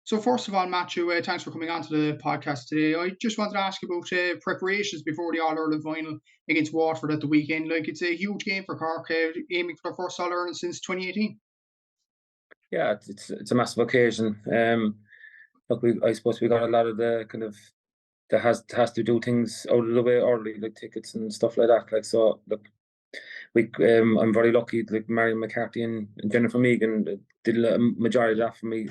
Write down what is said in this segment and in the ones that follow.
So first of all, Matthew, thanks for coming on to the podcast today. I just wanted to ask you about preparations before the All Ireland final against Waterford at the weekend. Like it's a huge game for Cork, aiming for their first All Ireland since 2018. Yeah, it's a massive occasion. Look, I suppose we got a lot of the kind of that has to do things out of the way early, like tickets and stuff like that. Like so, look, I'm very lucky. Like Marion McCarthy and Jennifer Megan did a majority of that for me.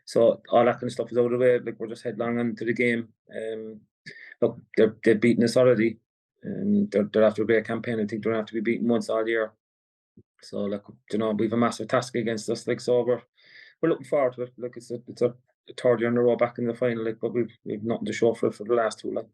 So all that kind of stuff is out of the way. Like we're just headlong into the game. Look, they've beaten us already. They're after a great campaign. I think they're going to have to be beaten once all year. So like we've a massive task against us. Like so we're looking forward to it. Like it's a third year in a row back in the final. Like but we've nothing to show for it for the last two. Like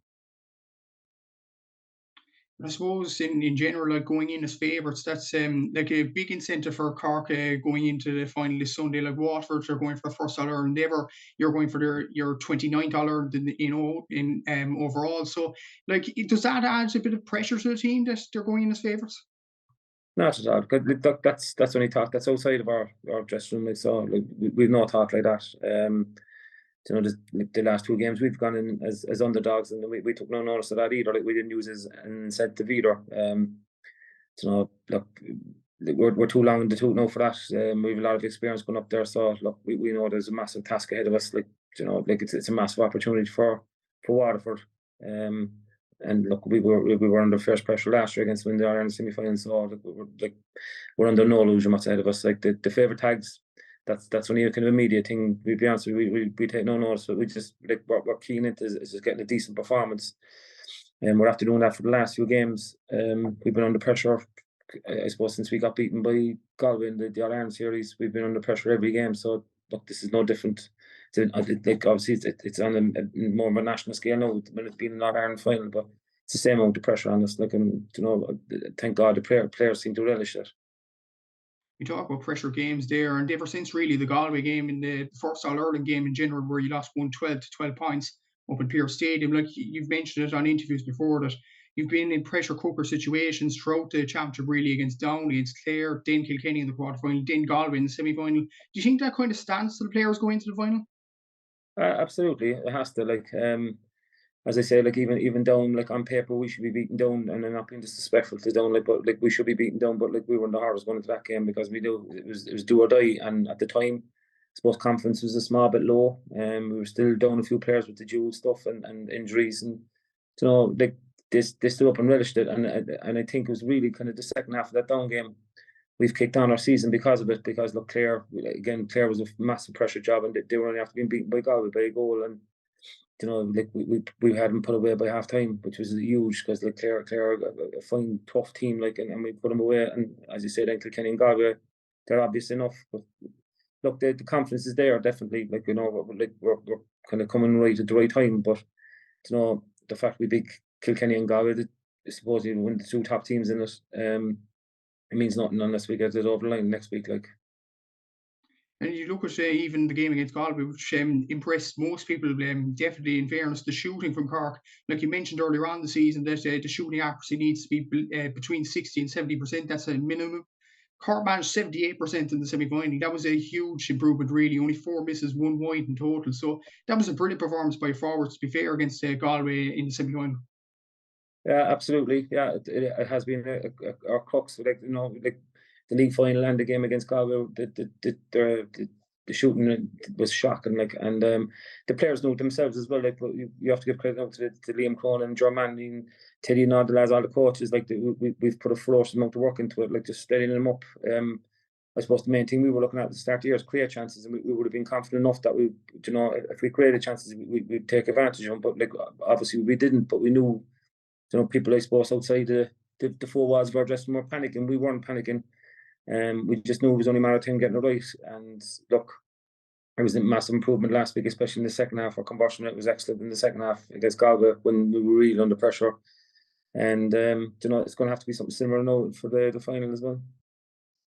I suppose in general, like going in as favourites, that's like a big incentive for Cork going into the final this Sunday. Like Waterford are going for the first All Ireland ever. You're going for your 29th All Ireland in overall. So like, does that add a bit of pressure to the team that they're going in as favourites? not at all. 'Cause, look, that's only talk. That's outside of our dressing room. Like so, like we've no talk like that. The last two games we've gone in as underdogs, and we took no notice of that either. Like we didn't use it as an incentive either. Look, we're too long in the tooth now for that. We have a lot of experience going up there, so look, we know there's a massive task ahead of us. Like like it's a massive opportunity for Waterford. And look, we were under fierce pressure last year against Windy Ireland semi-final, so we're under no illusion what's ahead of us. Like the favourite tags, that's only a kind of immediate thing. We'll be honest, we take no notice, but we just like we're keen into is just getting a decent performance, and we're after doing that for the last few games. We've been under pressure, I suppose, since we got beaten by Galway in the All Ireland series. We've been under pressure every game, so look, this is no different. Like obviously it's on more of a national scale now when it's been an All Ireland final, but it's the same amount of pressure on us. Like, and thank God the players seem to relish it. We talk about pressure games there, and ever since really the Galway game and the first All Ireland game in general, where you lost 112 to 12 points up in Pearse Stadium, like you've mentioned it on interviews before that you've been in pressure cooker situations throughout the championship, really against Down, against Clare, then Kilkenny in the quarterfinal, then Galway in the semi-final. Do you think that kind of stands to the players going into the final? Absolutely, it has to. Like as I say, like even Down, like on paper we should be beaten Down, and I'm not being disrespectful to Down, like but like we should be beaten Down, but like we were in the hardest going into that game because we knew it was do or die, and at the time, I suppose confidence was a small bit low, and we were still down a few players with the dual stuff and injuries, and like they stood up and relished it, and I think it was really kind of the second half of that Down game. We've kicked on our season because of it. Because look, Clare was a massive pressure job, and they were only after being beaten by Galway by a goal, and like we had them put away by half time, which was huge because like Clare are a fine tough team, like and we put them away. And as you said, then Kilkenny and Galway, they're obvious enough. But look, the confidence is there definitely. Like we're kind of coming right at the right time. But the fact we beat Kilkenny and Galway, I suppose you win the two top teams in it. It means nothing unless we get it over the line next week. Like. And you look at even the game against Galway, which impressed most people, definitely in fairness, the shooting from Cork. Like you mentioned earlier on the season, that the shooting accuracy needs to be between 60 and 70%. That's a minimum. Cork managed 78% in the semi-final. That was a huge improvement, really. Only 4 misses, one wide in total. So that was a brilliant performance by forwards, to be fair, against Galway in the semi-final. Yeah, absolutely. Yeah, it has been our crux. Like like the league final and the game against Galway, the shooting was shocking. Like, and the players know it themselves as well. Like, you have to give credit out to Liam Cronin, German, and Teddy and all the lads, all the coaches. Like, we've put a ferocious amount of work into it. Like, just steadying them up. I suppose the main thing we were looking at the start of the year is create chances, and we would have been confident enough that if we created chances, we'd take advantage of them. But like, obviously we didn't. But we knew. People I suppose outside the four walls of our dressing room were panicking. We weren't panicking. We just knew it was only a matter of time getting it right. And look, it was a massive improvement last week, especially in the second half. Our conversion rate was excellent in the second half against Galway when we were really under pressure. And it's going to have to be something similar now for the final as well.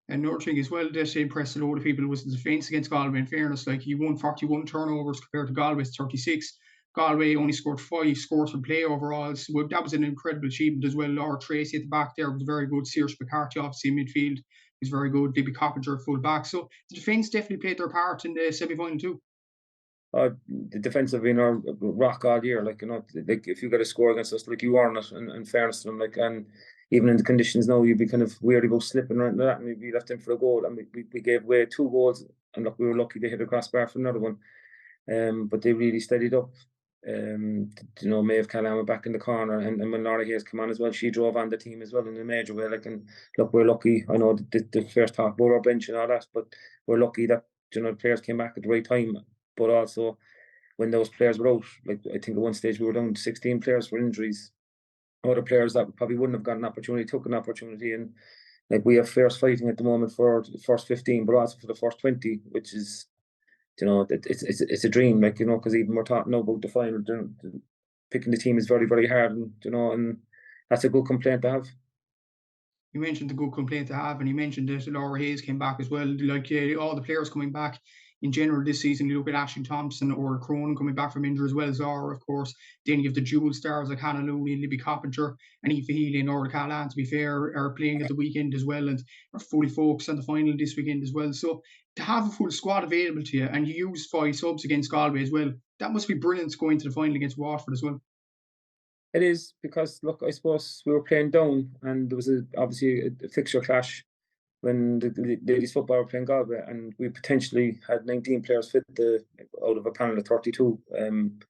And another thing as well that impressed a lot of people was the defence against Galway. In fairness, like he won 41 turnovers compared to Galway's 36. Galway only scored 5 scores from play overall. So that was an incredible achievement as well. Laura Tracy at the back there was very good. Saoirse McCarthy, obviously, in midfield was very good. Libby Coppinger at full back. So the defence definitely played their part in the semi final too. The defensive being our rock all year. Like, you know, like if you got a score against us, like you earn it, in fairness to them. Like, and even in the conditions now, you'd be kind of weird about slipping around that, and we'd be left in for a goal. And we gave away 2 goals, and look, we were lucky they hit a crossbar for another one. But they really steadied up. You know, Maeve Callan were back in the corner, and when Laura Hayes came on as well, she drove on the team as well in a major way. Like, and look, we're lucky. I know the first talk about our bench and all that, but we're lucky that, you know, the players came back at the right time. But also, when those players were out, like I think at one stage we were down to 16 players for injuries. Other players that probably wouldn't have got an opportunity took an opportunity, and like we have fierce fighting at the moment for the first 15, but also for the first 20, which is, you know, it's a dream. Like, you know, because even we're talking now about the final, picking the team is very, very hard, and, you know, and that's a good complaint to have. You mentioned the good complaint to have, and you mentioned that Laura Hayes came back as well. Like all the players coming back in general this season, you look at Ashling Thompson or Cronin coming back from injury as well as Zara, of course. Then you have the dual stars like Hannah Looney and Libby Coppinger and Aoife Healy and Laura Callan, to be fair, are playing at the weekend as well and are fully focused on the final this weekend as well. So to have a full squad available to you and you use 5 subs against Galway as well, that must be brilliant going to the final against Waterford as well. It is, because look, I suppose we were playing down, and there was obviously a fixture clash when the ladies football were playing Galway, and we potentially had 19 players fit out of a panel of 32, and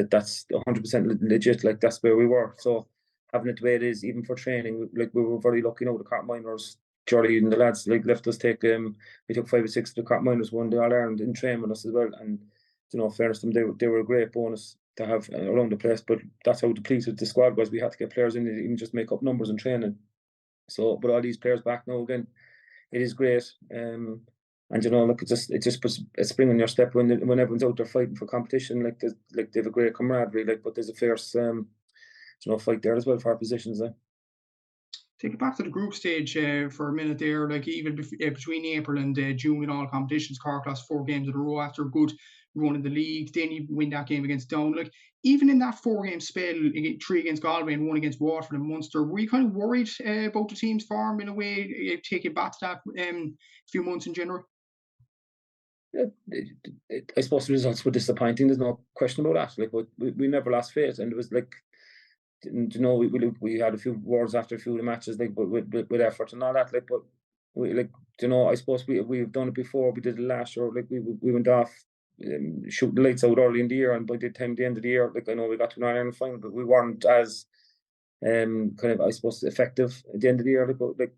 that's 100% legit. Like, that's where we were. So having it the way it is, even for training, like we were very lucky. You know, the Cork Miners, Jordy and the lads, like, left us take we took 5 or 6 of the Cork Miners, won the All Ireland in training with us as well. And, you know, fairness to them, they were a great bonus to have around the place. But that's how depleted the squad was. We had to get players in to even just make up numbers in training. So, but all these players back now again, it is great. And, you know, look, it just puts a spring in your step when everyone's out there fighting for competition. Like, they have a great camaraderie. Like, but there's a fierce, you know, fight there as well for our positions. Take it back to the group stage for a minute there. Like, even between April and June in all competitions, Cork lost 4 games in a row after a good run in the league. Then you win that game against Down. Like, even in that 4-game spell, 3 against Galway and 1 against Waterford and Munster, were you kind of worried about the team's form in a way? Take it back to that few months in general. Yeah, I suppose the results were disappointing. There's no question about that. Like, but we never lost faith, and it was like, you know, we had a few wars after a few of the matches, like, but with effort and all that. Like, but we, like, you know, I suppose we've done it before. We did it last year. Like, we went off, shooting the lights out early in the year, and by the time the end of the year, like, I know we got to an Ireland final, but we weren't as kind of, I suppose, effective at the end of the year. Like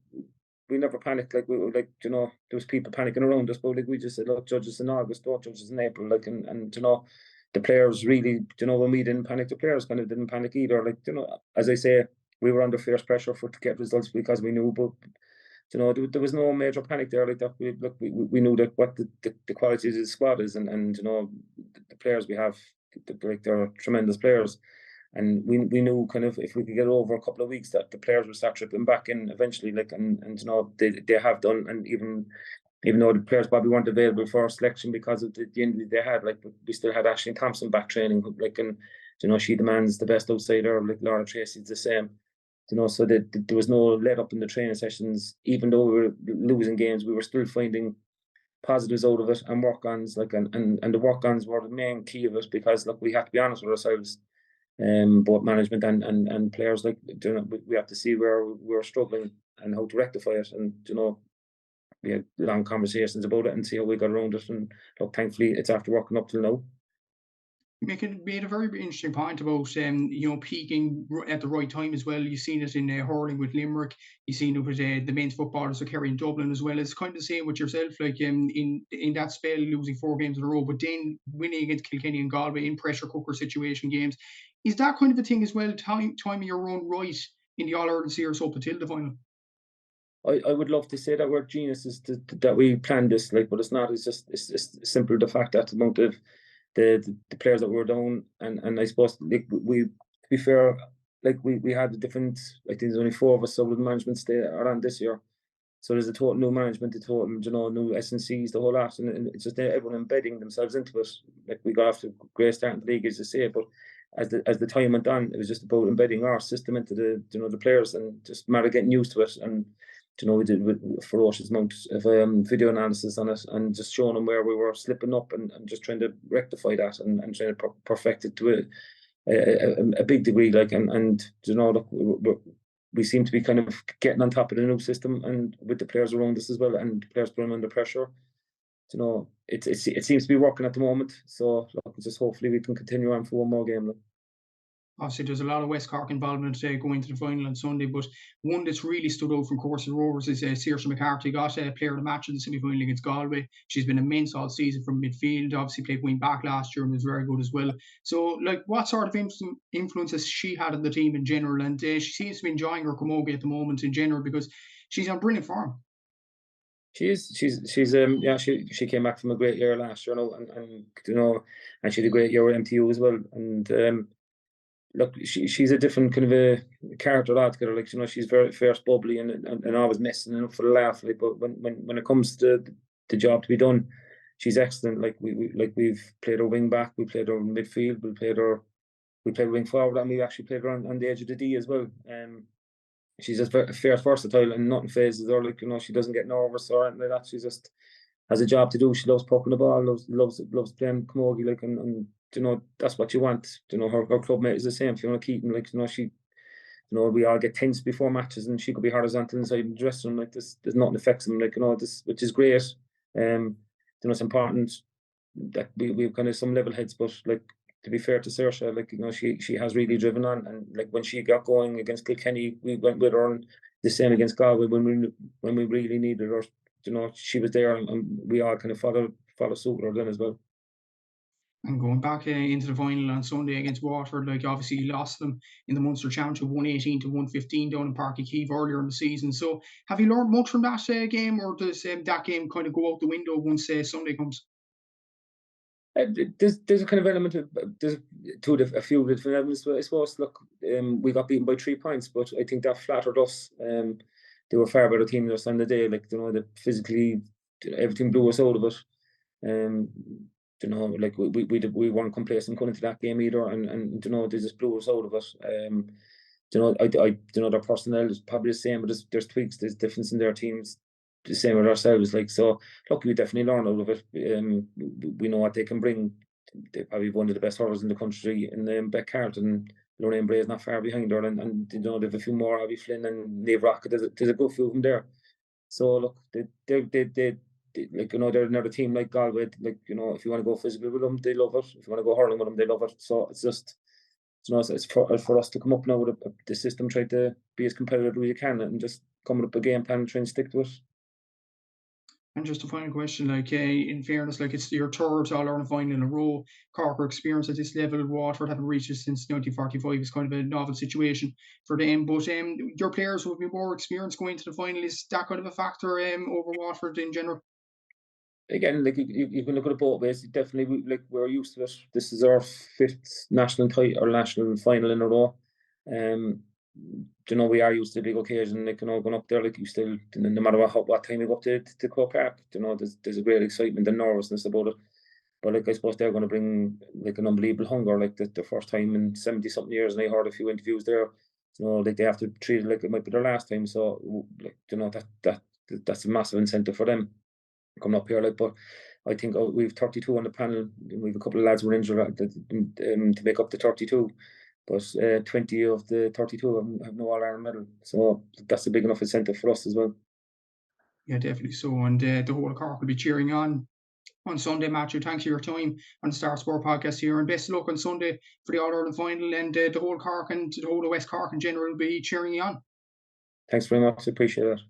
we never panicked. Like, we were, like, you know, there was people panicking around us, but like, we just said, look, judge us in August, don't judge us in April. Like, and you know, the players really, you know, when we didn't panic, the players kind of didn't panic either. Like, you know, as I say, we were under fierce pressure to get results because we knew, but, you know, there was no major panic there like that. We knew that what the quality of the squad is, and you know, the players we have, like, they're tremendous players. And we knew kind of if we could get over a couple of weeks that the players would start tripping back in eventually. Like, and you know, they have done. And even though the players probably weren't available for our selection because of the injury they had, like, we still had Ashling Thompson back training. Like, and you know, she demands the best outsider. Like, Laura Tracy's the same. You know, so that there was no let up in the training sessions. Even though we were losing games, we were still finding positives out of it and work-ons. Like, and the work-ons were the main key of it, because look, we have to be honest with ourselves. Both management and players, like, you know, we have to see where we're struggling and how to rectify it. And, you know, we had long conversations about it and see how we got around it. And look, thankfully, it's after working up till now. Made a very interesting point about you know, peaking at the right time as well. You've seen it in hurling with Limerick. You've seen it with the men's footballers who carry in Dublin as well. It's kind of the same with yourself. Like, in that spell, losing 4 games in a row, but then winning against Kilkenny and Galway in pressure cooker situation games. Is that kind of a thing as well? Timing your own right in the All Ireland series up until the final. I would love to say that we're geniuses that we planned this, like, but it's not. It's just simple the fact that the amount of the players that were down, and I suppose, like, we, to be fair, like, we had a different. I think there's only 4 of us, so the management stay around this year. So there's a total new management, a total, you know, new SNCs, the whole lot, and it's just everyone embedding themselves into it. Like, we got off to a great start in the league, as you say, but as the time went on, it was just about embedding our system into the, you know, the players, and just a matter of getting used to it. And we did with ferocious amount of video analysis on it, and just showing them where we were slipping up, and just trying to rectify that, and trying to perfect it to a big degree, like, and look, we seem to be kind of getting on top of the new system, and with the players around us as well, and players putting under pressure. It seems to be working at the moment. So look, just hopefully we can continue on for one more game. Like. Obviously, there's a lot of West Cork involvement going to the final on Sunday, but one that's really stood out from Cork Rovers is Saoirse McCarthy. Got a player of the match in the semi-final against Galway. She's been immense all season from midfield. Obviously, played wing back last year and was very good as well. So, like, what sort of influence has she had on the team in general? And she seems to be enjoying her camogie at the moment in general, because she's on brilliant form. She is. She's yeah. She came back from a great year last year, and she had a great year with MTU as well. And look, she's a different kind of a character altogether. Like, she's very fierce, bubbly, and always messing up for the laugh. Like, but when it comes to the job to be done, she's excellent. Like, we've played her wing back, we played her in midfield, we played wing forward, and we actually played her on the edge of the D as well. She's just very fierce, versatile, and nothing phases her. Like, she doesn't get nervous or anything like that. She just has a job to do. She loves poking the ball, loves playing camogie, like, and that's what you want. Her club mate is the same. Fiona Keaton, like, she, we all get tense before matches, and she could be horizontal inside the dressing room. Like, there's nothing affects them. Like, this, which is great. It's important that we've kind of some level heads, but, like, to be fair to Saoirse, like, she has really driven on, and, like, when she got going against Kilkenny, we went with her, and the same against Galway when we really needed her. She was there, and we all kind of follow suit with her then as well. And going back into the final on Sunday against Waterford, like, obviously you lost them in the Munster Championship 118 to 115 down in Páirc Uí Chaoimh earlier in the season. So have you learned much from that game, or does that game kind of go out the window once Sunday comes? There's a kind of element of there's a few different elements. But I suppose, look, we got beaten by 3 points, but I think that flattered us. They were a far better team than us on the day. Like, that physically everything blew us out of it. Like, we weren't complacent going into that game either, and they just blew us out of it. Their personnel is probably the same, but there's tweaks, there's difference in their teams. The same with ourselves, like, so. Look, we definitely learn out of it. We know what they can bring. They probably one of the best hurlers in the country in the Beck Carlton. Lorraine Bray is not far behind her, and they have a few more. Abby Flynn and Niamh Rocket. There's a good few of them there. So look, they like, they're another team like Galway. Like, if you want to go physical with them, they love it. If you want to go hurling with them, they love it. So it's just, it's for us to come up now with the system, try to be as competitive as you can, and just come up with a game plan and try and stick to it. And just a final question, like, in fairness, like, it's your third All-Ireland final in a row. Cork experience at this level, Waterford haven't reached it since 1945. It's kind of a novel situation for them. But your players will be more experienced going to the final. Is that kind of a factor over Waterford in general? Again, like, you can look at it both ways. Definitely, we're used to it. This is our 5th national title or national final in a row. We are used to the big occasion, like, going up there, like, you still, no matter what time you go up to Cork, there's a great excitement and nervousness about it. But, like, I suppose they're going to bring, like, an unbelievable hunger, like, the first time in 70-something years, and I heard a few interviews there, like, they have to treat it like it might be their last time. So, like, that's a massive incentive for them coming up here, like. But I think we've 32 on the panel, and we've a couple of lads who were injured to make up the 32. But 20 of the 32 have no All-Ireland medal. So that's a big enough incentive for us as well. Yeah, definitely so. And the whole of Cork will be cheering on Sunday. Matthew, thanks for your time on the Star Sport podcast here, and best of luck on Sunday for the All-Ireland final. And the whole Cork and the whole of West Cork in general will be cheering you on. Thanks very much. I appreciate that.